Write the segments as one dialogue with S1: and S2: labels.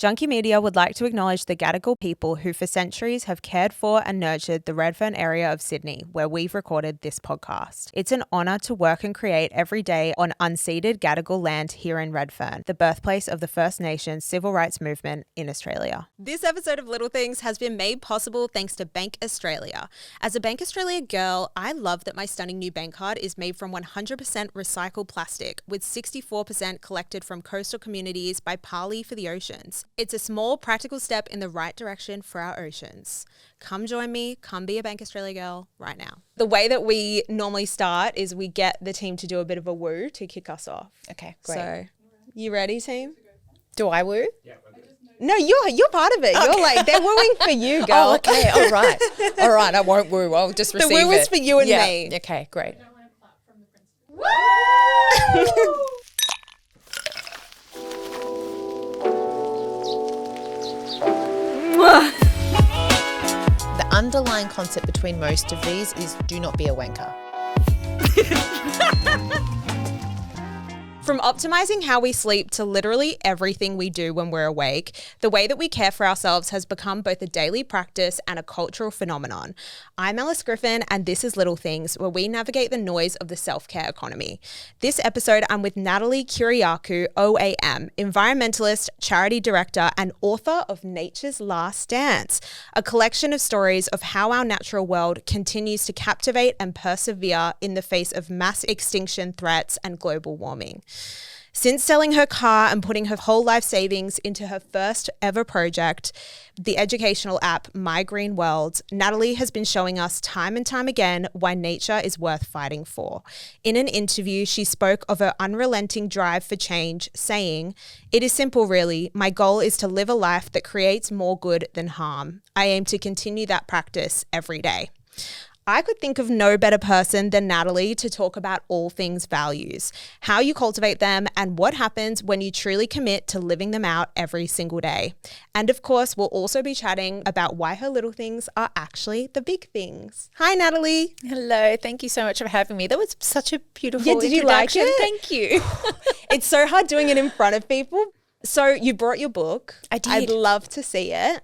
S1: Junkie Media would like to acknowledge the Gadigal people who for centuries have cared for and nurtured the Redfern area of Sydney, where we've recorded this podcast. It's an honour to work and create every day on unceded Gadigal land here in Redfern, the birthplace of the First Nations civil rights movement in Australia. This episode of Little Things has been made possible thanks to Bank Australia. As a Bank Australia girl, I love that my stunning new bank card is made from 100% recycled plastic, with 64% collected from coastal communities by Parley for the oceans. It's a small, practical step in the right direction for our oceans. Come join me, come be a Bank Australia girl right now. The way that we normally start is we get the team to do a bit of a woo to kick us off.
S2: Okay, great.
S1: So, you ready, team?
S2: Do I woo?
S3: Yeah, we're good.
S1: No, you're part of it. Okay. You're like, they're wooing for you, girl.
S2: Oh, okay, all right. All right, I won't woo. I'll just receive it.
S1: The woo is for you and me.
S2: Okay, great.
S4: I want to clap from the principal.
S1: Woo!
S2: The underlying concept between most of these is do not be a wanker.
S1: From optimizing how we sleep to literally everything we do when we're awake, the way that we care for ourselves has become both a daily practice and a cultural phenomenon. I'm Alice Griffin, and this is Little Things, where we navigate the noise of the self-care economy. This episode, I'm with Natalie Kyriacou, OAM, environmentalist, charity director, and author of Nature's Last Dance, a collection of stories of how our natural world continues to captivate and persevere in the face of mass extinction threats and global warming. Since selling her car and putting her whole life savings into her first ever project, the educational app My Green World, Natalie has been showing us time and time again why nature is worth fighting for. In an interview, she spoke of her unrelenting drive for change, saying, "It is simple really. My goal is to live a life that creates more good than harm. I aim to continue that practice every day." I could think of no better person than Natalie to talk about all things values, how you cultivate them, and what happens when you truly commit to living them out every single day. And of course, we'll also be chatting about why her little things are actually the big things. Hi, Natalie.
S2: Hello, thank you so much for having me. That was such a beautiful
S1: Yeah, did you like
S2: introduction.
S1: it?
S2: Thank you.
S1: It's so hard doing it in front of people. So you brought your book.
S2: I did.
S1: I'd love to see it.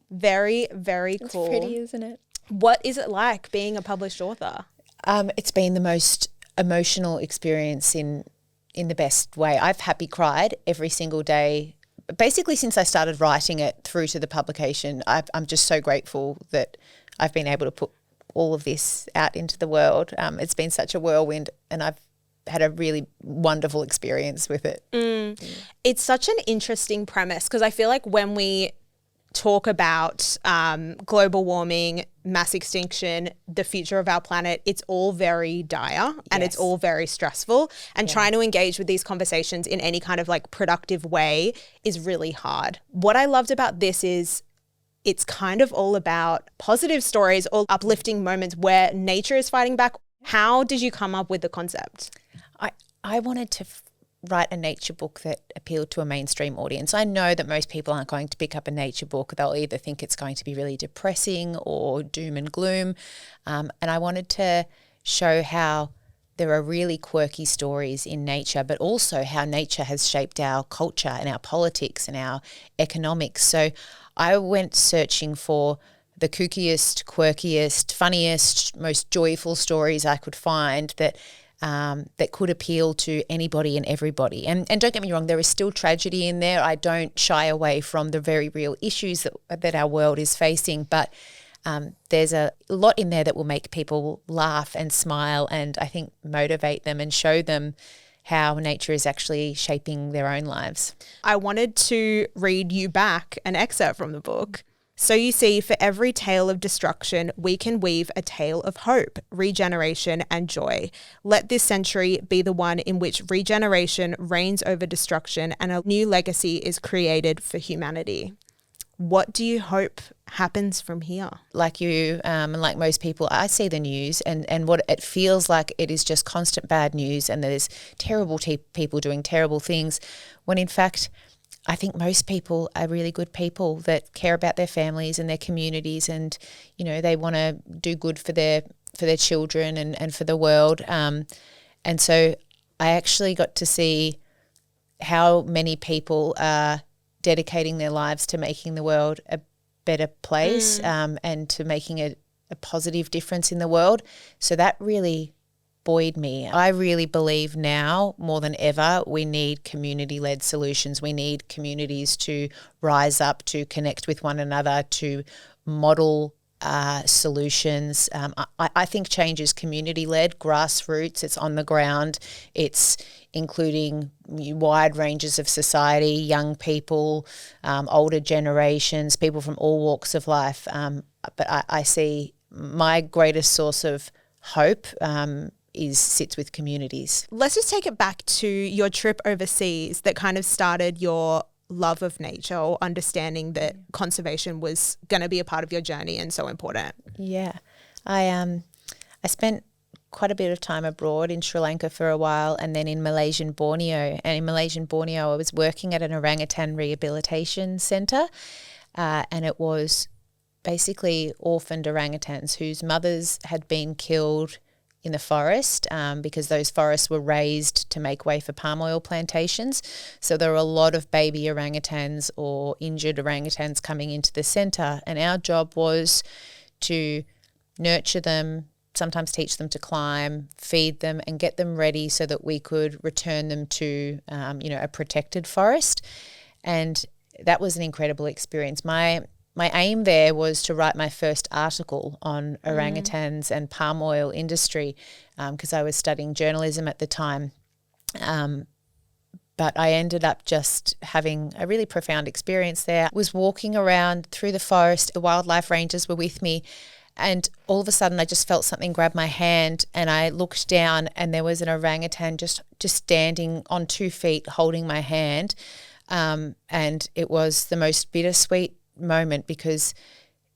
S1: Very, very
S2: It's
S1: cool.
S2: pretty, isn't it?
S1: What is it like being a published author?
S2: It's been the most emotional experience in the best way. I've happy cried every single day, basically since I started writing it through to the publication. I'm just so grateful that I've been able to put all of this out into the world. It's been such a whirlwind, and I've had a really wonderful experience with it.
S1: It's such an interesting premise because I feel like when we talk about global warming, mass extinction, the future of our planet, it's all very dire and it's all very stressful, and trying to engage with these conversations in any kind of like productive way is really hard. What I loved about this is it's kind of all about positive stories or uplifting moments where nature is fighting back. How did you come up with the concept?
S2: I wanted to write a nature book that appealed to a mainstream audience. I know that most people aren't going to pick up a nature book. They'll either think it's going to be really depressing or doom and gloom. And I wanted to show how there are really quirky stories in nature, but also how nature has shaped our culture and our politics and our economics. So I went searching for the kookiest, quirkiest, funniest, most joyful stories I could find that could appeal to anybody and everybody. And don't get me wrong, there is still tragedy in there. I don't shy away from the very real issues that our world is facing, but there's a lot in there that will make people laugh and smile, and I think motivate them and show them how nature is actually shaping their own lives.
S1: I wanted to read you back an excerpt from the book. So you see, for every tale of destruction, we can weave a tale of hope, regeneration, and joy. Let this century be the one in which regeneration reigns over destruction and a new legacy is created for humanity. What do you hope happens from here?
S2: Like you and like most people, I see the news and what it feels like it is just constant bad news, and there's terrible people doing terrible things, when in fact I think most people are really good people that care about their families and their communities, and they want to do good for their children and for the world. And so I actually got to see how many people are dedicating their lives to making the world a better place and to making a positive difference in the world. So that really buoyed me. I really believe now more than ever we need community-led solutions. We need communities to rise up, to connect with one another, to model solutions. I think change is community-led, grassroots, it's on the ground, it's including wide ranges of society, young people, older generations, people from all walks of life. But I see my greatest source of hope sits with communities.
S1: Let's just take it back to your trip overseas that kind of started your love of nature or understanding that conservation was going to be a part of your journey and so important.
S2: Yeah. I spent quite a bit of time abroad in Sri Lanka for a while and then in Malaysian Borneo. And in Malaysian Borneo, I was working at an orangutan rehabilitation centre and it was basically orphaned orangutans whose mothers had been killed in the forest because those forests were raised to make way for palm oil plantations. So there were a lot of baby orangutans or injured orangutans coming into the centre, and our job was to nurture them, sometimes teach them to climb, feed them and get them ready so that we could return them to a protected forest. And that was an incredible experience. My aim there was to write my first article on orangutans and palm oil industry because I was studying journalism at the time. But I ended up just having a really profound experience there. I was walking around through the forest. The wildlife rangers were with me and all of a sudden I just felt something grab my hand and I looked down and there was an orangutan just standing on 2 feet holding my hand. And it was the most bittersweet moment because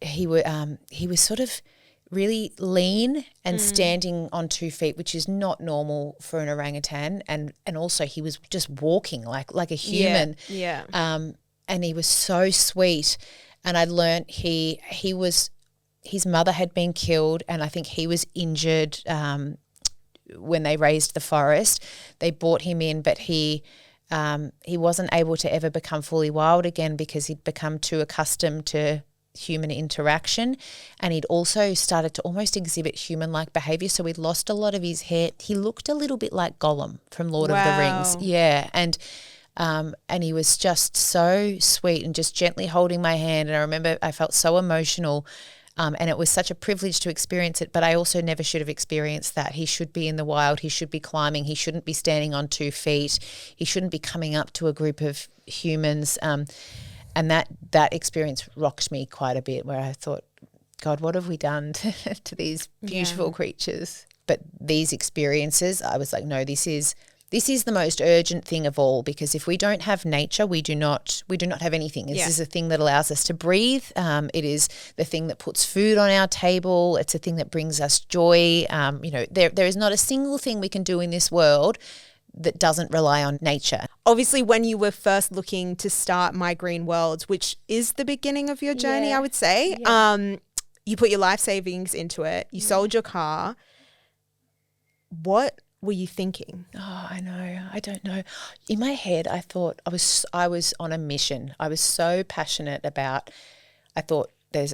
S2: he was sort of really lean and standing on 2 feet, which is not normal for an orangutan, and also he was just walking like a human. And he was so sweet, and I learnt his mother had been killed, and I think he was injured when they raised the forest. They brought him in, but he wasn't able to ever become fully wild again because he'd become too accustomed to human interaction, and he'd also started to almost exhibit human-like behaviour. So he'd lost a lot of his hair. He looked a little bit like Gollum from Lord of the Rings. Yeah, and he was just so sweet and just gently holding my hand. And I remember I felt so emotional. And it was such a privilege to experience it, but I also never should have experienced that. He should be in the wild. He should be climbing. He shouldn't be standing on 2 feet. He shouldn't be coming up to a group of humans. And that experience rocked me quite a bit, where I thought, God, what have we done to these beautiful creatures? But these experiences, I was like, no, this is the most urgent thing of all, because if we don't have nature, we do not have anything. This is a thing that allows us to breathe. It is the thing that puts food on our table. It's a thing that brings us joy. There is not a single thing we can do in this world that doesn't rely on nature.
S1: Obviously, when you were first looking to start My Green Worlds, which is the beginning of your journey, I would say, you put your life savings into it. You sold your car. What were you thinking?
S2: Oh, I know. I don't know. In my head, I thought I was on a mission. I was so passionate about, I thought there's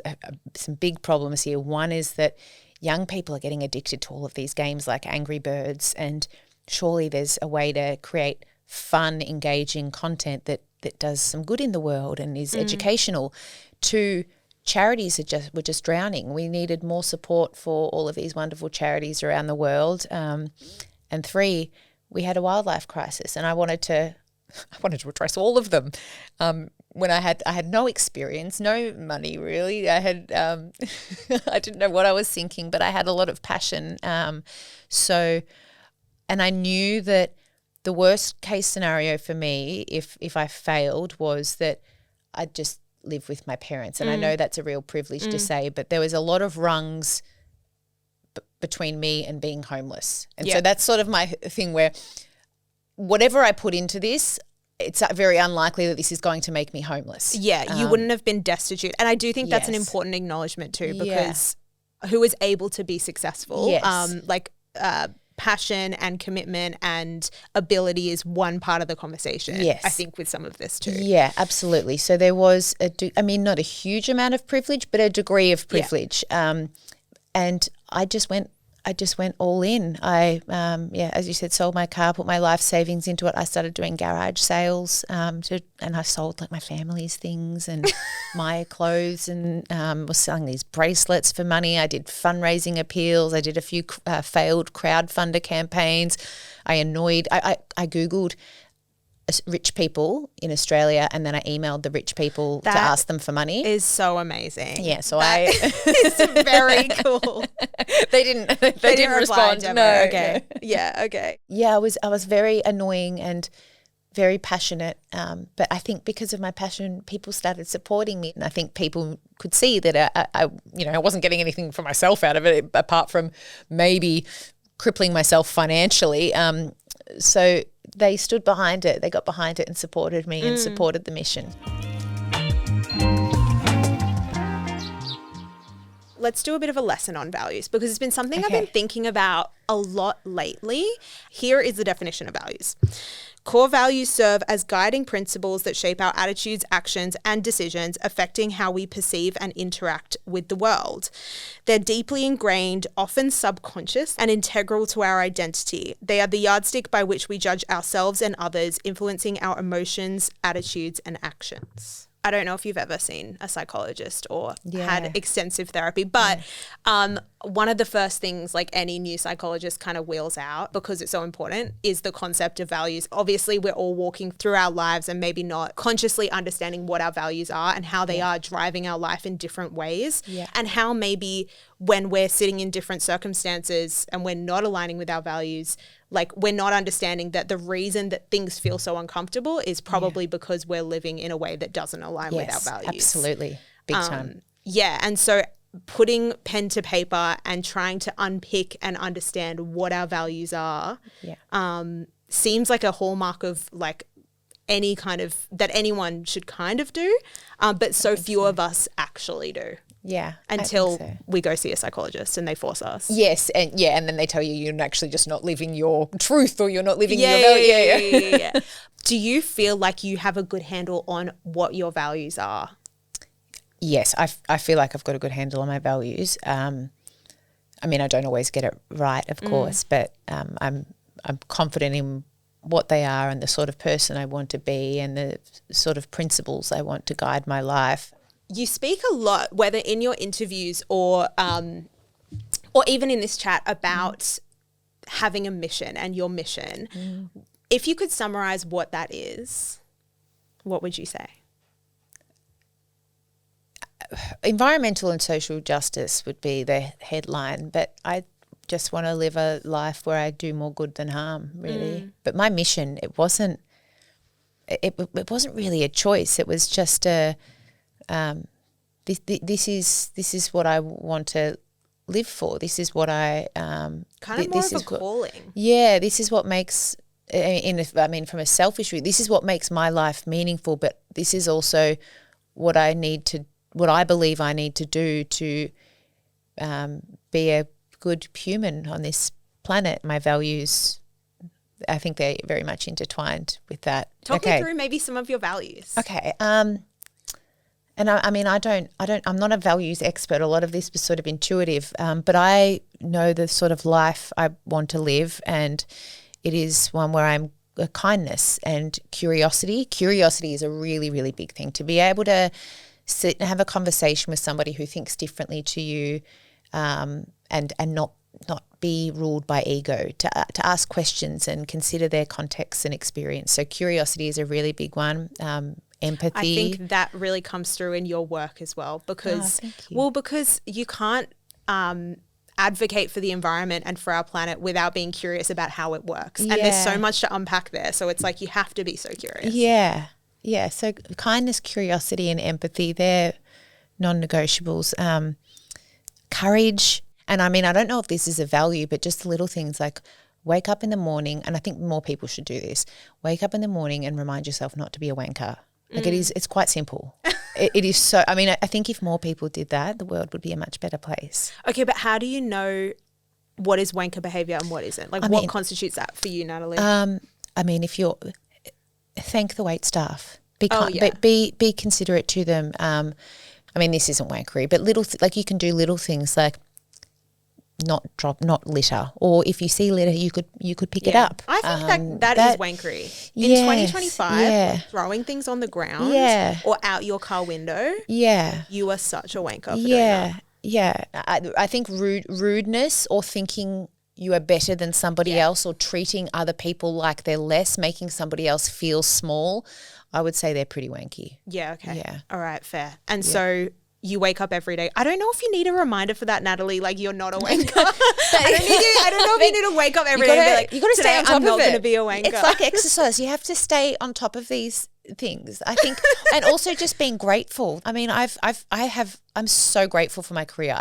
S2: some big problems here. One is that young people are getting addicted to all of these games like Angry Birds, and surely there's a way to create fun, engaging content that does some good in the world and is educational. Two, charities were just drowning. We needed more support for all of these wonderful charities around the world. And three, we had a wildlife crisis, and I wanted to address all of them. When I had no experience, no money really. I had I didn't know what I was thinking, but I had a lot of passion. And I knew that the worst case scenario for me, if I failed, was that I'd just live with my parents. And I know that's a real privilege to say, but there was a lot of rungs between me and being homeless. And so that's sort of my thing, where whatever I put into this, it's very unlikely that this is going to make me homeless.
S1: Yeah, you wouldn't have been destitute. And I do think that's an important acknowledgement too, because who is able to be successful, passion and commitment and ability is one part of the conversation.
S2: Yes.
S1: I think with some of this too.
S2: Yeah, absolutely. So there was not a huge amount of privilege, but a degree of privilege. And I just went all in. I, as you said, sold my car, put my life savings into it. I started doing garage sales, and I sold like my family's things and my clothes, and was selling these bracelets for money. I did fundraising appeals. I did a few failed crowdfunder campaigns. I Googled rich people in Australia, and then I emailed the rich people to ask them for money.
S1: Is so amazing.
S2: Yeah, so
S1: it's very cool.
S2: They didn't respond. No,
S1: okay. No. Yeah, okay.
S2: Yeah, I was very annoying and very passionate, but I think because of my passion, people started supporting me, and I think people could see that I wasn't getting anything for myself out of it apart from maybe crippling myself financially. So they stood behind it. They got behind it and supported me and supported the mission.
S1: Let's do a bit of a lesson on values, because it's been something I've been thinking about a lot lately. Here is the definition of values. Core values serve as guiding principles that shape our attitudes, actions, and decisions, affecting how we perceive and interact with the world. They're deeply ingrained, often subconscious, and integral to our identity. They are the yardstick by which we judge ourselves and others, influencing our emotions, attitudes, and actions. I don't know if you've ever seen a psychologist or had extensive therapy, but one of the first things like any new psychologist kind of wheels out, because it's so important, is the concept of values. Obviously, we're all walking through our lives and maybe not consciously understanding what our values are and how they are driving our life in different ways, and how maybe when we're sitting in different circumstances and we're not aligning with our values, like we're not understanding that the reason that things feel so uncomfortable is probably because we're living in a way that doesn't align with our values.
S2: Absolutely. Big time.
S1: Yeah. And so putting pen to paper and trying to unpick and understand what our values are seems like a hallmark of like any kind of that anyone should kind of do, but so few of us actually do.
S2: Yeah.
S1: Until we go see a psychologist and they force us.
S2: Yes. And then they tell you you're actually just not living your truth, or you're not living your value.
S1: Yeah. Do you feel like you have a good handle on what your values are?
S2: Yes. I feel like I've got a good handle on my values. I mean, I don't always get it right, of course, but I'm confident in what they are and the sort of person I want to be and the sort of principles I want to guide my life.
S1: You speak a lot, whether in your interviews or even in this chat, about having a mission and your mission. If you could summarize what that is, what would you say?
S2: Environmental and social justice would be the headline, but I just want to live a life where I do more good than harm, really. But my mission, it wasn't really a choice. It was just this is what I want to live for. This is what I
S1: kind of more of a calling.
S2: Yeah, this is what makes. From a selfish view, this is what makes my life meaningful. But this is also what I believe I need to do to be a good human on this planet. My values, I think they're very much intertwined with that.
S1: Talk me through maybe some of your values.
S2: Okay. And I'm not a values expert. A lot of this was sort of intuitive, but I know the sort of life I want to live, and it is one where I'm kindness and curiosity. Curiosity is a really, really big thing. To be able to sit and have a conversation with somebody who thinks differently to you, and not be ruled by ego, to ask questions and consider their context and experience. So curiosity is a really big one. Empathy.
S1: I think that really comes through in your work as well, because you can't advocate for the environment and for our planet without being curious about how it works. And there's so much to unpack there. So it's like you have to be so curious.
S2: Yeah. Yeah. So kindness, curiosity, and empathy, they're non-negotiables. Courage. And I mean, I don't know if this is a value, but just the little things like wake up in the morning, and I think more people should do this. Wake up in the morning and remind yourself not to be a wanker. Like it's quite simple. It is so, I think if more people did that, the world would be a much better place.
S1: Okay, but how do you know what is wanker behavior and what isn't? Like, what constitutes that for you, Natalie?
S2: I mean, if you're thank the wait staff,
S1: yeah.
S2: be considerate to them. I mean, this isn't wankery, but like you can do little things like not litter, or if you see litter, you could pick it up.
S1: I think that is wankery. In 2025, throwing things on the ground or out your car window, you are such a wanker for doing that.
S2: Yeah, I think rudeness or thinking you are better than somebody else, or treating other people like they're less, making somebody else feel small, I would say they're pretty wanky.
S1: Yeah, okay.
S2: Yeah.
S1: All right, fair. And so you wake up every day. I don't know if you need a reminder for that, Natalie, like you're not a wanker. I don't know if you need to wake up every day and be like,
S2: you got to stay on top
S1: I'm not
S2: of it.
S1: going to be a wanker.
S2: It's like exercise. You have to stay on top of these things, I think. And also just being grateful. I mean, I'm so grateful for my career.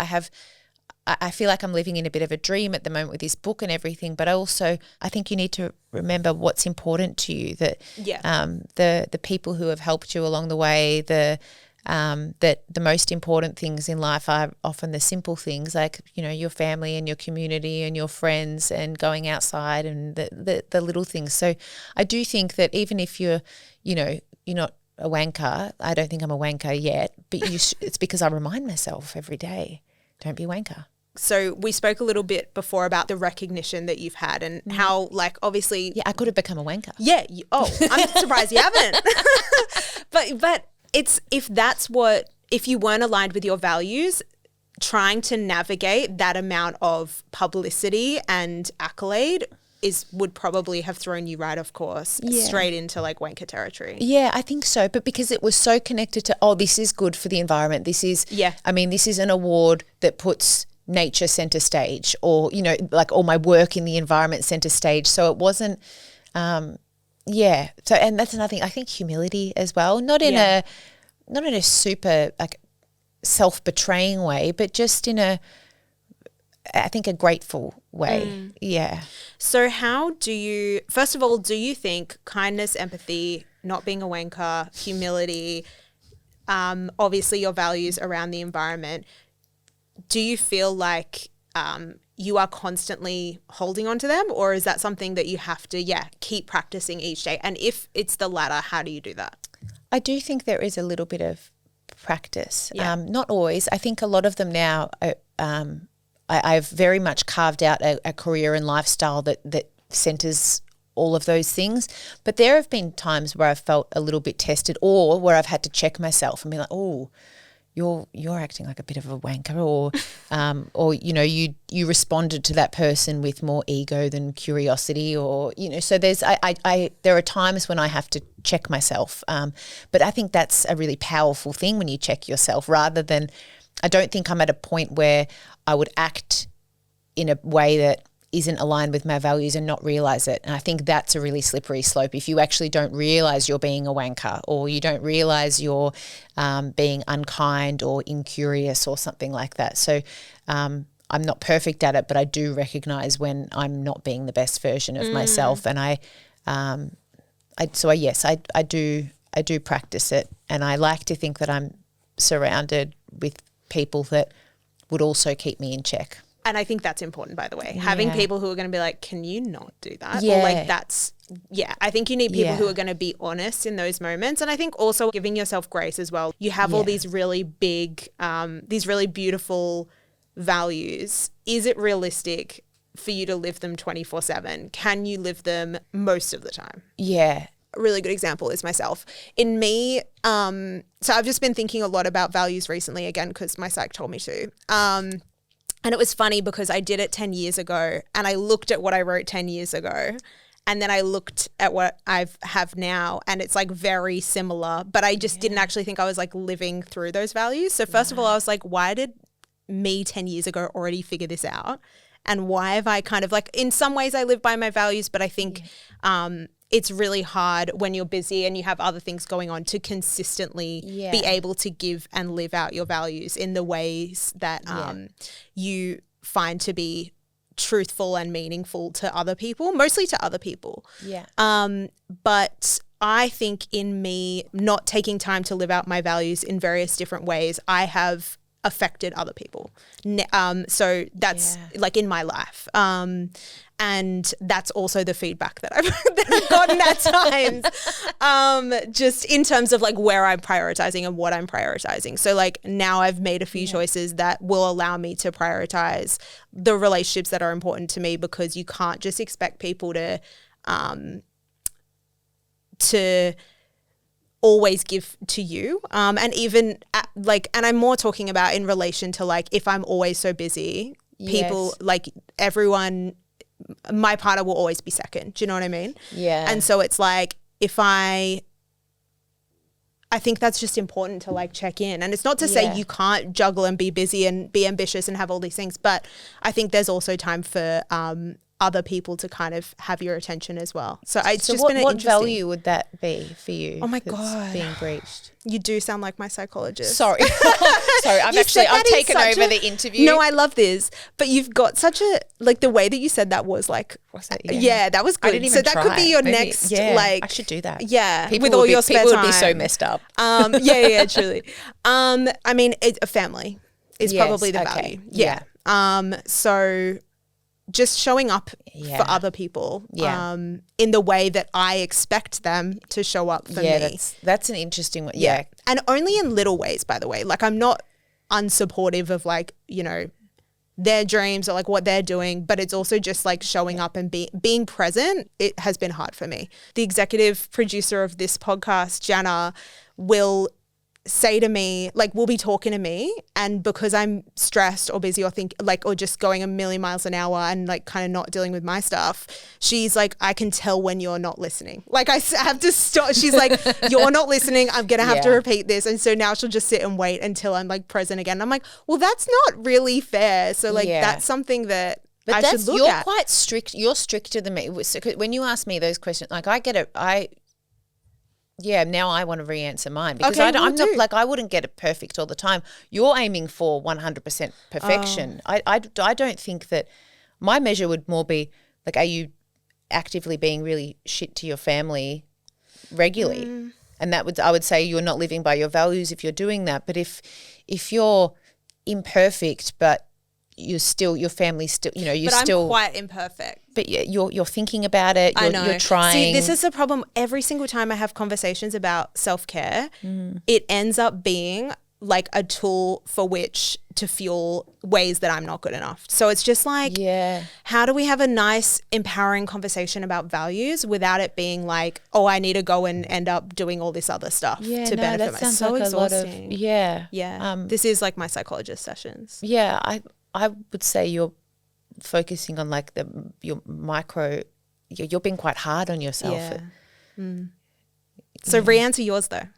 S2: I feel like I'm living in a bit of a dream at the moment with this book and everything, but I think you need to remember what's important to you, that the people who have helped you along the way, that the most important things in life are often the simple things, like, you know, your family and your community and your friends and going outside and the little things. So I do think that even if you're not a wanker, I don't think I'm a wanker yet, but it's because I remind myself every day, don't be a wanker.
S1: So we spoke a little bit before about the recognition that you've had and how, like, obviously...
S2: Yeah, I could have become a wanker.
S1: Yeah. I'm surprised you haven't. But it's if you weren't aligned with your values, trying to navigate that amount of publicity and accolade would probably have thrown you right off course straight into like wanker territory.
S2: Yeah, I think so. But because it was so connected to, this is good for the environment. This is, I mean, this is an award that puts nature center stage, or, you know, like all my work in the environment center stage. So it wasn't, So, and that's another thing. I think humility as well, not in a super like self-betraying way, but just in I think a grateful way. Yeah.
S1: So first of all, do you think kindness, empathy, not being a wanker, humility, obviously your values around the environment, do you feel like you are constantly holding on to them, or is that something that you have to, keep practicing each day? And if it's the latter, how do you do that?
S2: I do think there is a little bit of practice. Not always. I think a lot of them now, I've very much carved out a career and lifestyle that centres all of those things. But there have been times where I've felt a little bit tested, or where I've had to check myself and be like, you're acting like a bit of a wanker, or you know, you responded to that person with more ego than curiosity, or, you know, so there are times when I have to check myself, but I think that's a really powerful thing when you check yourself, rather than, I don't think I'm at a point where I would act in a way that isn't aligned with my values and not realize it. And I think that's a really slippery slope. If you actually don't realize you're being a wanker, or you don't realize you're being unkind or incurious or something like that. So I'm not perfect at it, but I do recognize when I'm not being the best version of myself. And I do practice it. And I like to think that I'm surrounded with people that would also keep me in check.
S1: And I think that's important, by the way. Having people who are going to be like, can you not do that? Or like I think you need people who are going to be honest in those moments. And I think also giving yourself grace as well. You have all these really big, these really beautiful values. Is it realistic for you to live them 24/7? Can you live them most of the time?
S2: Yeah.
S1: A really good example is myself. In me, so I've just been thinking a lot about values recently, again, because my psych told me to. And it was funny because I did it 10 years ago, and I looked at what I wrote 10 years ago, and then I looked at what I have now, and it's like very similar, but I just didn't actually think I was like living through those values. So first of all, I was like, why did me 10 years ago already figure this out? And why have I kind of like, in some ways I live by my values, but I think it's really hard when you're busy and you have other things going on to consistently be able to give and live out your values in the ways that you find to be truthful and meaningful to other people, mostly to other people. But I think in me not taking time to live out my values in various different ways, I have affected other people. So that's like in my life. And that's also the feedback that I've gotten at times, just in terms of like where I'm prioritizing and what I'm prioritizing. So like now I've made a few choices that will allow me to prioritize the relationships that are important to me, because you can't just expect people to always give to you. And even and I'm more talking about in relation to like, if I'm always so busy, people like everyone, my partner will always be second. Do you know what I mean?
S2: Yeah.
S1: And so it's like, if I think that's just important to like check in. And it's not to say you can't juggle and be busy and be ambitious and have all these things, but I think there's also time for other people to kind of have your attention as well. So it's just been an
S2: what
S1: interesting.
S2: value would that be for you?
S1: Oh my
S2: that's
S1: God.
S2: being breached.
S1: You do sound like my psychologist.
S2: Sorry. Sorry, I've taken over the interview.
S1: No, I love this. But you've got such a, like the way that you said that was like,
S2: Was that,
S1: yeah, that was good.
S2: I didn't even
S1: so that
S2: try.
S1: could be your
S2: Maybe,
S1: next,
S2: I should do that.
S1: Yeah,
S2: People
S1: with all your spare time.
S2: People would be so messed up.
S1: Truly. I mean, a family is probably the value. Yeah. So just showing up for other people in the way that I expect them to show up for me.
S2: That's an interesting one. Yeah.
S1: And only in little ways, by the way. Like, I'm not unsupportive of like, you know, their dreams or like what they're doing, but it's also just like showing up and being present. It has been hard for me. The executive producer of this podcast, Jana, will say to me, like, will be talking to me, and because I'm stressed or busy or or just going a million miles an hour and like kind of not dealing with my stuff, she's like, I can tell when you're not listening. Like, I have to stop. She's like, you're not listening. I'm going to have to repeat this. And so now she'll just sit and wait until I'm like present again. And I'm like, well, that's not really fair. So like, that's something that I should look at.
S2: You're quite strict. You're stricter than me. So when you ask me those questions, like I get it. Now I want to re-answer mine, because I'm not like, I wouldn't get it perfect all the time. You're aiming for 100% perfection. I don't think that my measure would more be like, are you actively being really shit to your family regularly? And I would say you're not living by your values if you're doing that. But if you're imperfect, but your family's still, you know,
S1: I'm quite imperfect.
S2: But you're thinking about it.
S1: I know.
S2: You're trying.
S1: See, this is the problem. Every single time I have conversations about self-care, it ends up being like a tool for which to fuel ways that I'm not good enough. So it's just like, how do we have a nice, empowering conversation about values without it being like, oh, I need to go and end up doing all this other stuff to benefit myself. So
S2: like
S1: exhausting.
S2: Yeah.
S1: This is like my psychologist sessions.
S2: Yeah, I would say you're focusing on like your micro. You're being quite hard on yourself.
S1: So re-answer yours though.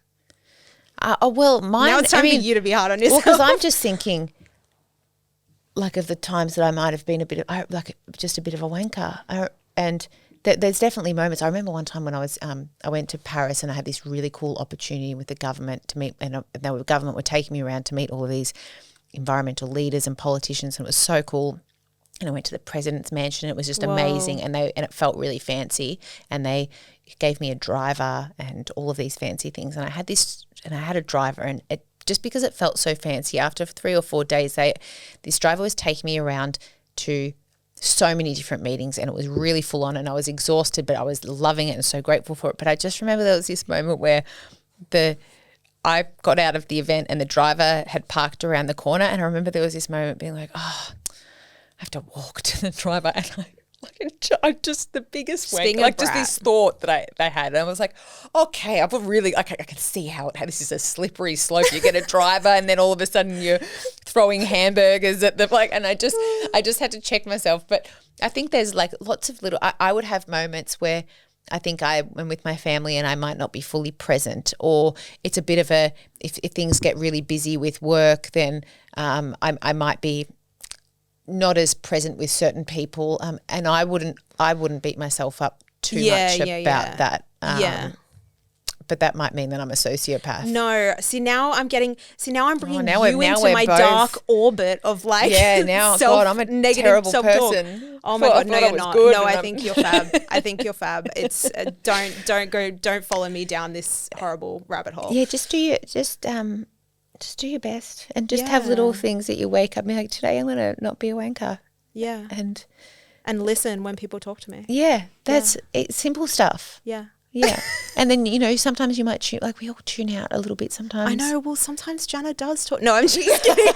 S2: Well, mine.
S1: Now it's time for you to be hard on yourself.
S2: Well, because I'm just thinking, like, of the times that I might have been just a bit of a wanker, and there's definitely moments. I remember one time when I went to Paris and I had this really cool opportunity with the government to meet, and the government were taking me around to meet all of these environmental leaders and politicians, and it was so cool. And I went to the president's mansion. It was just amazing, and it felt really fancy. And they gave me a driver and all of these fancy things. And I had a driver, and it just because it felt so fancy. After 3 or 4 days, this driver was taking me around to so many different meetings, and it was really full on. And I was exhausted, but I was loving it and so grateful for it. But I just remember there was this moment where I got out of the event and the driver had parked around the corner, and I remember there was this moment being like, oh, I have to walk to the driver, and I just the biggest wank, like just this thought that I had, and I was like, okay, I can see how this is a slippery slope. You get a driver, and then all of a sudden you're throwing hamburgers at the and I just had to check myself. But I think there's like lots of little. I would have moments where I think I am with my family and I might not be fully present, or it's a bit of if things get really busy with work, then I might be not as present with certain people, and I wouldn't beat myself up too much about that. But that might mean that I'm a sociopath.
S1: No, now I'm bringing you into my dark orbit of like
S2: I'm a terrible person.
S1: Oh my God, no, you're not. No, I think you're fab. I think you're fab. It's don't follow me down this horrible rabbit hole.
S2: Yeah, Just do your best and just have little things that you wake up and be like, today I'm going to not be a wanker.
S1: Yeah.
S2: And
S1: listen when people talk to me.
S2: Yeah, that's It's simple stuff.
S1: Yeah.
S2: Yeah. And then, you know, sometimes you might tune, like we all tune out a little bit sometimes.
S1: I know. Well, sometimes Jana does talk. No, I'm just kidding.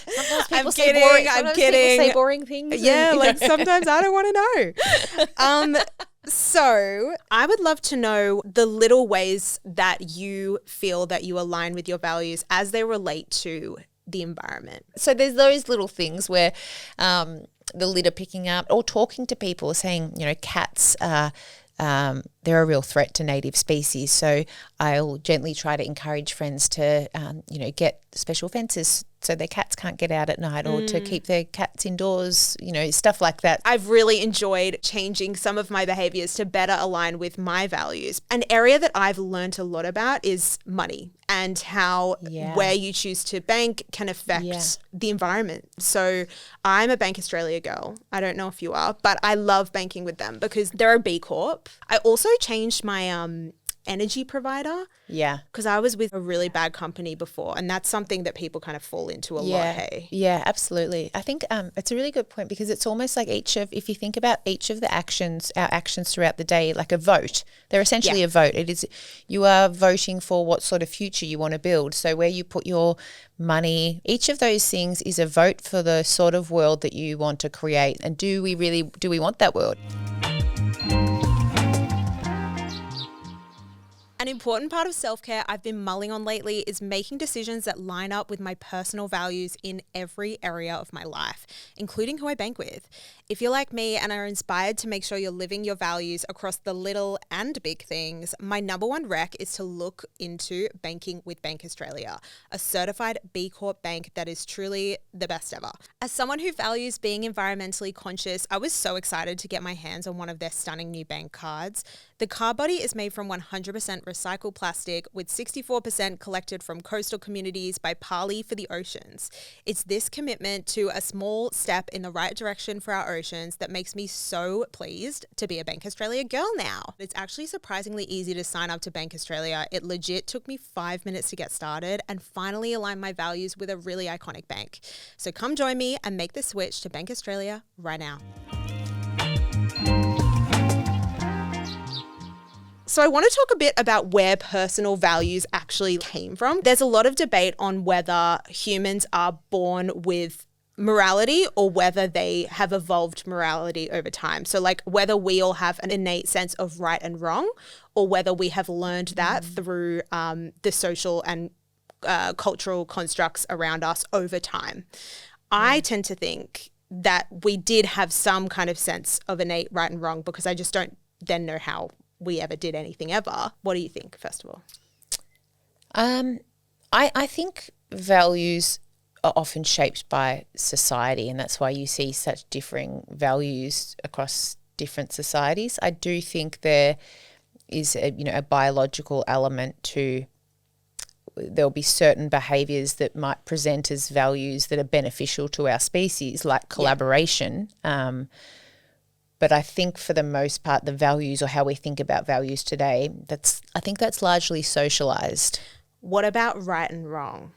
S2: Sometimes people
S1: I'm
S2: say
S1: kidding.
S2: boring,
S1: I'm
S2: sometimes
S1: kidding.
S2: people say boring things.
S1: Yeah,
S2: and,
S1: like sometimes I don't want to know. So I would love to know the little ways that you feel that you align with your values as they relate to the environment.
S2: So there's those little things where the litter picking up or talking to people saying, you know, cats are they're a real threat to native species. So I'll gently try to encourage friends to, you know, get special fences so their cats can't get out at night or to keep their cats indoors, you know, stuff like that.
S1: I've really enjoyed changing some of my behaviors to better align with my values. An area that I've learned a lot about is money and how where you choose to bank can affect the environment. So I'm a Bank Australia girl. I don't know if you are, but I love banking with them because they're a B Corp. I also changed my energy provider.
S2: Yeah.
S1: Because I was with a really bad company before, and that's something that people kind of fall into a lot, hey?
S2: Yeah, absolutely. I think it's a really good point because it's almost like if you think about each of the actions, our actions throughout the day, like a vote, they're essentially a vote. It is, you are voting for what sort of future you want to build. So where you put your money, each of those things is a vote for the sort of world that you want to create. And do we want that world?
S1: An important part of self-care I've been mulling on lately is making decisions that line up with my personal values in every area of my life, including who I bank with. If you're like me and are inspired to make sure you're living your values across the little and big things, my number one rec is to look into banking with Bank Australia, a certified B Corp bank that is truly the best ever. As someone who values being environmentally conscious, I was so excited to get my hands on one of their stunning new bank cards. The card body is made from 100% recycled plastic with 64% collected from coastal communities by Parley for the oceans. It's this commitment to a small step in the right direction for our oceans that makes me so pleased to be a Bank Australia girl now. It's actually surprisingly easy to sign up to Bank Australia. It legit took me 5 minutes to get started and finally align my values with a really iconic bank. So come join me and make the switch to Bank Australia right now. So I want to talk a bit about where personal values actually came from. There's a lot of debate on whether humans are born with morality or whether they have evolved morality over time. So like whether we all have an innate sense of right and wrong or whether we have learned that through the social and cultural constructs around us over time. I tend to think that we did have some kind of sense of innate right and wrong because I just don't then know how we ever did anything ever. What do you think, first of all?
S2: I think values are often shaped by society, and that's why you see such differing values across different societies. I do think there is a biological element to, there'll be certain behaviours that might present as values that are beneficial to our species, like collaboration. But I think for the most part, the values or how we think about values today, I think that's largely socialised.
S1: What about right and wrong?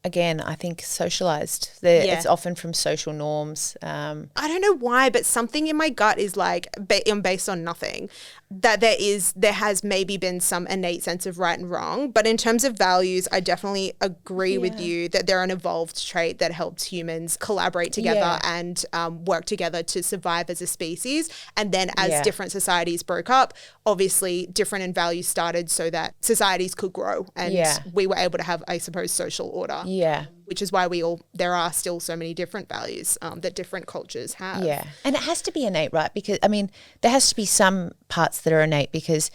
S2: Again, I think socialised. It's often from social norms.
S1: I don't know why, but something in my gut is like, based on nothing, that there has maybe been some innate sense of right and wrong. But in terms of values, I definitely agree with you that they're an evolved trait that helps humans collaborate together and work together to survive as a species. And then as different societies broke up, obviously different values started so that societies could grow and we were able to have, I suppose, social order.
S2: Yeah.
S1: Which is why there are still so many different values that different cultures have.
S2: Yeah. And it has to be innate, right? Because, I mean, there has to be some parts that are innate because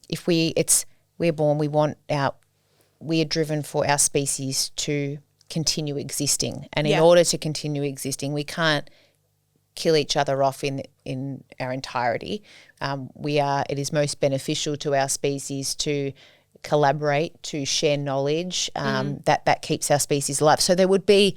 S2: if we're born, we are driven for our species to continue existing. And in order to continue existing, we can't kill each other off in our entirety. It is most beneficial to our species to collaborate, to share knowledge, that keeps our species alive. So there would be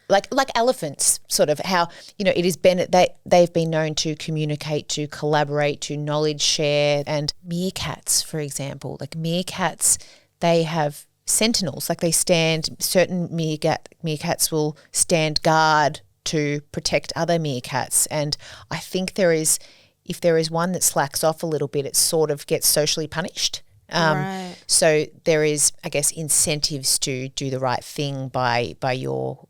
S2: like elephants, sort of how, it has been, they've been known to communicate, to collaborate, to knowledge share. And meerkats, for example, like meerkats, they have sentinels, like certain meerkats will stand guard to protect other meerkats. And I think if there is one that slacks off a little bit, it sort of gets socially punished.
S1: Right.
S2: So there is, I guess, incentives to do the right thing by your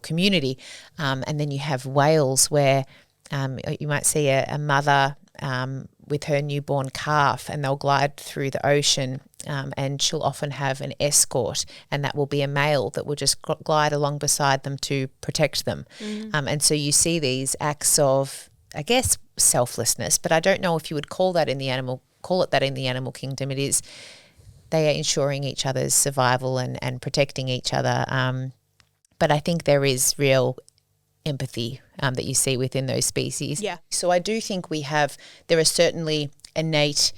S2: community. And then you have whales where you might see a mother with her newborn calf, and they'll glide through the ocean, and she'll often have an escort, and that will be a male that will just glide along beside them to protect them. And so you see these acts of, I guess, selflessness, but I don't know if you would call it that in the animal kingdom. It is, they are ensuring each other's survival and protecting each other. But I think there is real empathy that you see within those species.
S1: Yeah.
S2: So I do think there are certainly innate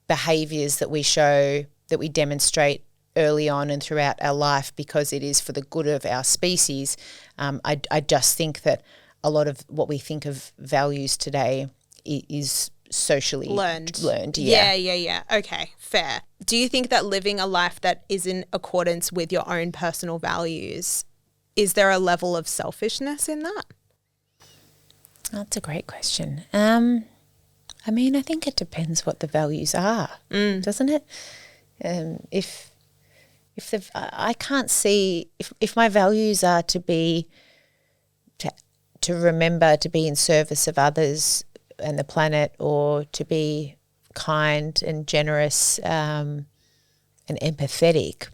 S2: behaviours that we show, that we demonstrate early on and throughout our life because it is for the good of our species. I just think that a lot of what we think of values today is socially learned.
S1: Yeah. Okay, fair. Do you think that living a life that is in accordance with your own personal values, is there a level of selfishness in that?
S2: That's a great question. I mean, I think it depends what the values are, doesn't it? I can't see if my values are to remember to be in service of others and the planet, or to be kind and generous and empathetic.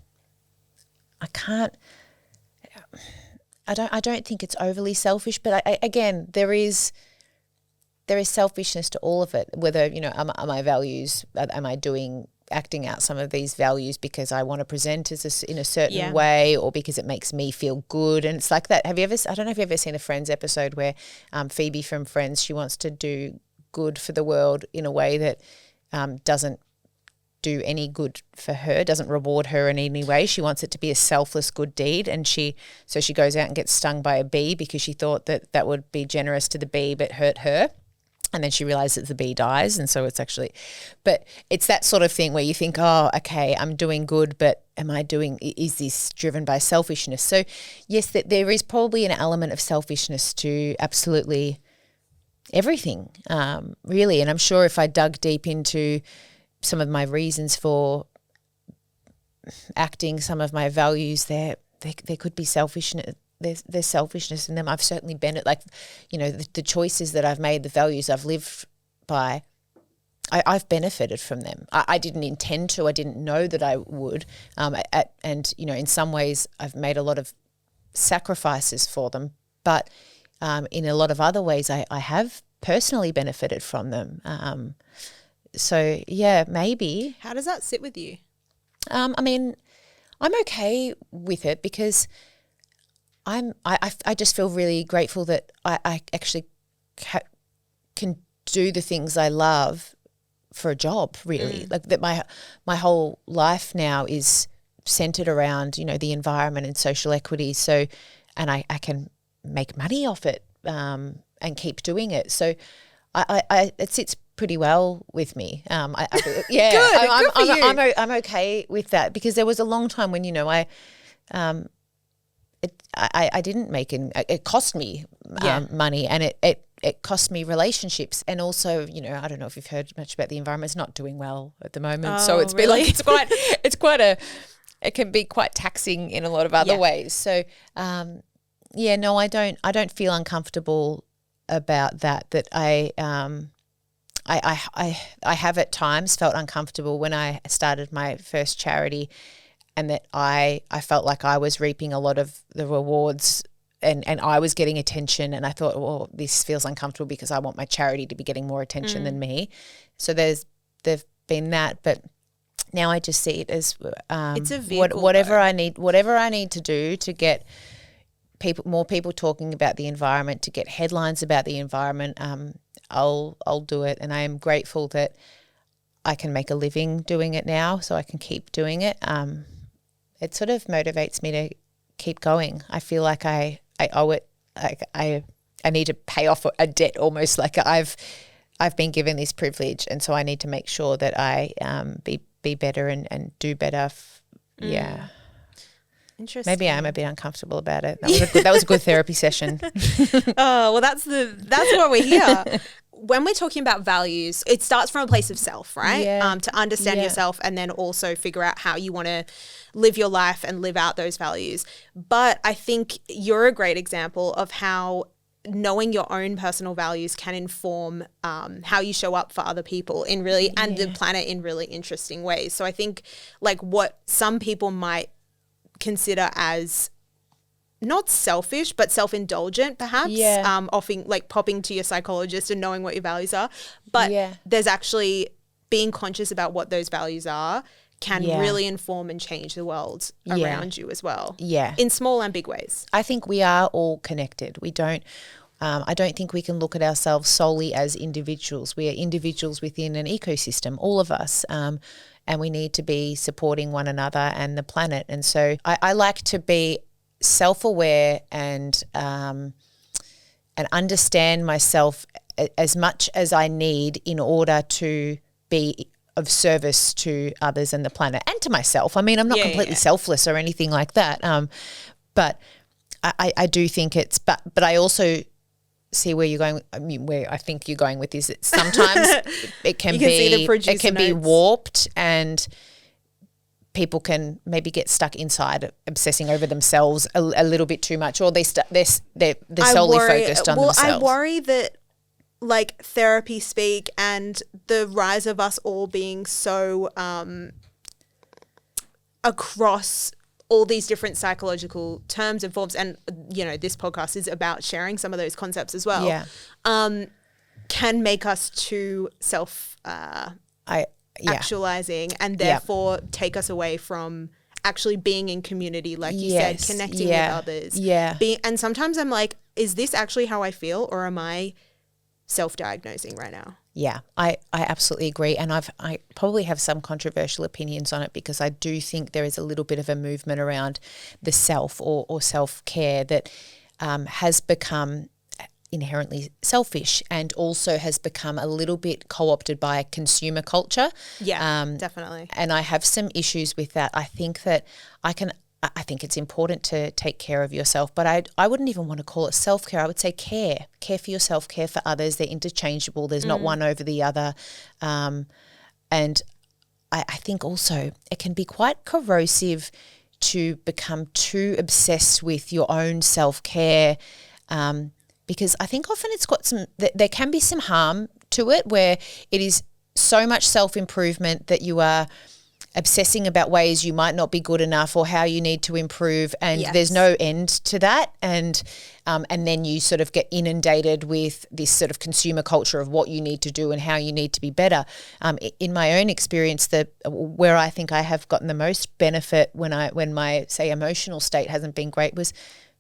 S2: I don't think it's overly selfish, but again, there is selfishness to all of it. Whether, are my values, am I acting out some of these values because I want to present in a certain way, or because it makes me feel good? And it's like that. I don't know if you've ever seen a Friends episode where Phoebe from Friends, she wants to do good for the world in a way that doesn't do any good for her, doesn't reward her in any way. She wants it to be a selfless good deed, and she goes out and gets stung by a bee because she thought that would be generous to the bee but hurt her. And then she realizes that the bee dies, and so but it's that sort of thing where you think, oh, okay, I'm doing good, but is this driven by selfishness? So yes, that there is probably an element of selfishness to absolutely everything, really. And I'm sure if I dug deep into some of my reasons for acting, some of my values, there could be selfishness. There's selfishness in them. I've certainly been the choices that I've made, the values I've lived by, I've benefited from them. I didn't intend to. I didn't know that I would. And in some ways I've made a lot of sacrifices for them. But in a lot of other ways I have personally benefited from them. So, yeah, maybe.
S1: How does that sit with you?
S2: I mean, I'm okay with it because I just feel really grateful that I actually can do the things I love for a job, really. Like that my whole life now is centered around, the environment and social equity. So, and I can make money off it and keep doing it. So it sits pretty well with me.
S1: Good for you.
S2: I'm okay with that because there was a long time when, I didn't make it cost me money, and it cost me relationships, and also I don't know if you've heard much about the environment. It's not doing well at the moment, so it's been like it can be quite taxing in a lot of other ways. So no, I don't feel uncomfortable about that I have at times felt uncomfortable when I started my first charity, and that I felt like I was reaping a lot of the rewards and I was getting attention, and I thought, well, this feels uncomfortable because I want my charity to be getting more attention than me. So there've been that, but now I just see it as
S1: it's a vehicle,
S2: whatever I need to do to get more people talking about the environment, to get headlines about the environment. I'll do it, and I am grateful that I can make a living doing it now, so I can keep doing it. It sort of motivates me to keep going. I feel like I owe it. Like I need to pay off a debt almost. Like I've been given this privilege, and so I need to make sure that I be be better and do better. Yeah.
S1: Interesting.
S2: Maybe I'm a bit uncomfortable about it. That was a good therapy session.
S1: Oh, well, that's why we're here. When we're talking about values, it starts from a place of self, right?
S2: Yeah.
S1: To understand yourself and then also figure out how you want to live your life and live out those values. But I think you're a great example of how knowing your own personal values can inform how you show up for other people and the planet in really interesting ways. So I think like what some people might consider as not selfish but self-indulgent perhaps, often like popping to your psychologist and knowing what your values are, but there's actually being conscious about what those values are can really inform and change the world around you as well, in small and big ways.
S2: I think we are all connected. We don't I don't think we can look at ourselves solely as individuals. We are individuals within an ecosystem, all of us, and we need to be supporting one another and the planet. And so I like to be self-aware and understand myself as much as I need in order to be of service to others and the planet and to myself. I mean, I'm not completely selfless or anything like that, but I do think it's – but I also – see where you're going. I mean, where I think you're going with this. Sometimes it can be warped, and people can maybe get stuck inside, obsessing over themselves a little bit too much, or they're solely focused on themselves.
S1: I worry that like therapy speak and the rise of us all being so across all these different psychological terms and forms, and you know this podcast is about sharing some of those concepts as well, can make us too actualizing and therefore take us away from actually being in community, like you said, connecting with others. And sometimes I'm like, is this actually how I feel, or am I self-diagnosing right now?
S2: Yeah, I absolutely agree. And I probably have some controversial opinions on it, because I do think there is a little bit of a movement around the self or self-care that has become inherently selfish and also has become a little bit co-opted by consumer culture.
S1: Yeah, definitely.
S2: And I have some issues with that. I think that I think it's important to take care of yourself, but I wouldn't even want to call it self-care. I would say care for yourself, care for others. They're interchangeable. There's not one over the other. And I think also it can be quite corrosive to become too obsessed with your own self-care, because I think often it's got there can be some harm to it, where it is so much self-improvement that you are obsessing about ways you might not be good enough or how you need to improve, and there's no end to that, and then you sort of get inundated with this sort of consumer culture of what you need to do and how you need to be better. In my own experience, where I think I have gotten the most benefit when my say emotional state hasn't been great was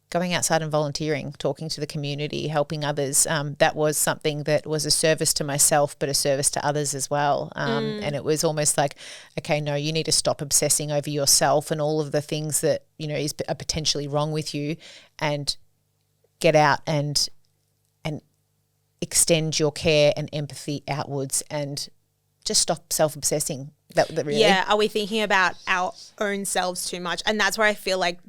S2: going outside and volunteering, talking to the community, helping others. That was something that was a service to myself, but a service to others as well. And it was almost like, okay, no, you need to stop obsessing over yourself and all of the things that, you know, are potentially wrong with you, and get out and extend your care and empathy outwards, and just stop self-obsessing. That really.
S1: Yeah, are we thinking about our own selves too much? And that's where I feel like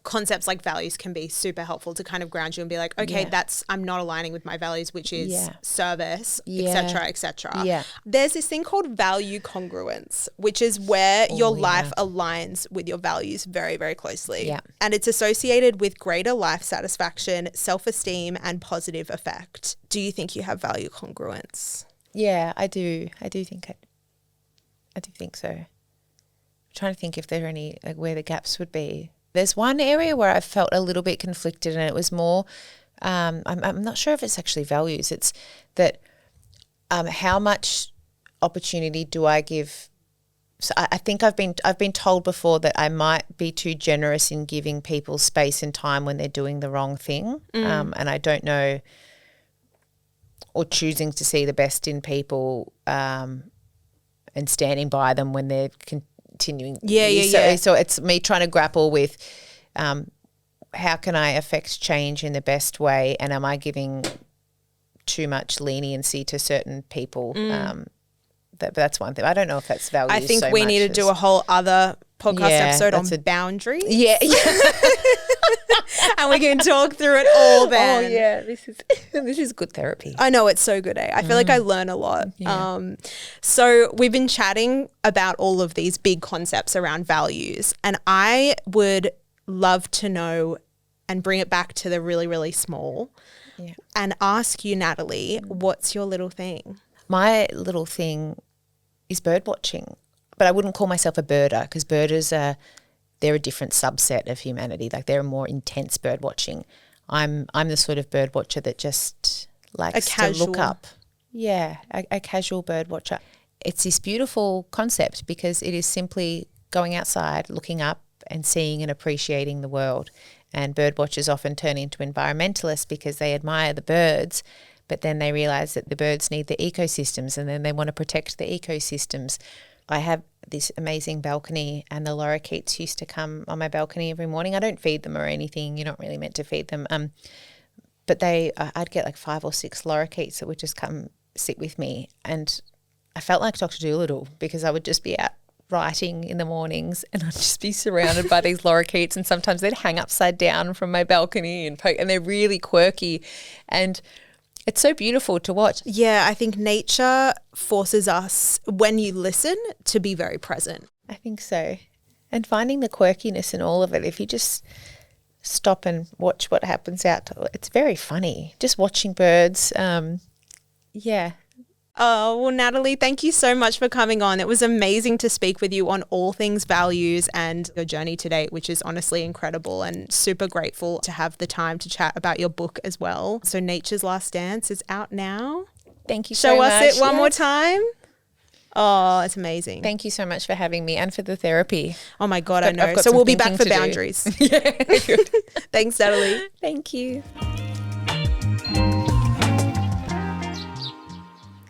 S1: concepts like values can be super helpful to kind of ground you and be like, okay, I'm not aligning with my values, which is service, etc., etc.
S2: Yeah.
S1: There's this thing called value congruence, which is where your life aligns with your values very, very closely.
S2: Yeah.
S1: And it's associated with greater life satisfaction, self-esteem, and positive effect. Do you think you have value congruence?
S2: Yeah, I do. I do think so. I'm trying to think if there are any, like, where the gaps would be. There's one area where I felt a little bit conflicted, and it was more, I'm not sure if it's actually values. It's that how much opportunity do I give? So I think I've been told before that I might be too generous in giving people space and time when they're doing the wrong thing, and I don't know, or choosing to see the best in people, and standing by them when they're continuing. So it's me trying to grapple with how can I affect change in the best way, and am I giving too much leniency to certain people But that's one thing. I don't know if that's values.
S1: I think
S2: so
S1: we
S2: much
S1: need to do a whole other podcast
S2: Yeah,
S1: episode on
S2: that's
S1: boundaries.
S2: Yeah.
S1: And we can talk through it all then.
S2: Oh yeah, this is good therapy.
S1: I know, it's so good, eh? I feel like I learn a lot.
S2: Yeah.
S1: So we've been chatting about all of these big concepts around values, and I would love to know and bring it back to the really, really small and ask you, Natalie, what's your little thing?
S2: My little thing is bird watching, but I wouldn't call myself a birder because birders they're a different subset of humanity. Like they're a more intense bird watching. I'm the sort of bird watcher that just likes to look up. Yeah, a casual bird watcher. It's this beautiful concept because it is simply going outside, looking up and seeing and appreciating the world. And bird watchers often turn into environmentalists because they admire the birds, but then they realise that the birds need the ecosystems and then they want to protect the ecosystems. I have this amazing balcony and the lorikeets used to come on my balcony every morning. I don't feed them or anything. You're not really meant to feed them. But I'd get like 5 or 6 lorikeets that would just come sit with me. And I felt like Dr. Dolittle because I would just be out writing in the mornings and I'd just be surrounded by these lorikeets, and sometimes they'd hang upside down from my balcony and poke, and they're really quirky and it's so beautiful to watch.
S1: Yeah, I think nature forces us, when you listen, to be very present.
S2: I think so. And finding the quirkiness in all of it, if you just stop and watch what happens it's very funny. Just watching birds. Yeah.
S1: Oh, well, Natalie, thank you so much for coming on. It was amazing to speak with you on all things values and your journey to date, which is honestly incredible, and super grateful to have the time to chat about your book as well. So Nature's Last Dance is out now.
S2: Thank you so
S1: Show
S2: much.
S1: us it one more time. Oh, it's amazing.
S2: Thank you so much for having me and for the therapy.
S1: Oh my God, I know.
S2: I've got
S1: So
S2: some
S1: we'll be back
S2: thinking
S1: for
S2: to do.
S1: boundaries.
S2: Yeah, good.
S1: Thanks, Natalie.
S2: Thank you.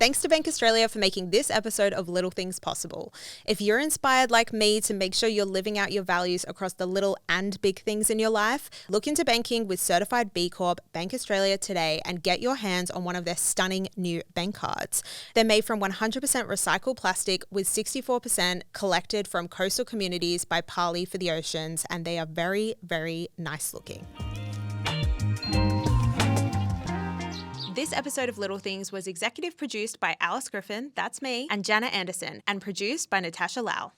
S1: Thanks to Bank Australia for making this episode of Little Things possible. If you're inspired like me to make sure you're living out your values across the little and big things in your life, look into banking with certified B Corp Bank Australia today and get your hands on one of their stunning new bank cards. They're made from 100% recycled plastic with 64% collected from coastal communities by Parley for the oceans, and they are very, very nice looking. This episode of Little Things was executive produced by Alice Griffin, that's me, and Jana Anderson, and produced by Natasha Lau.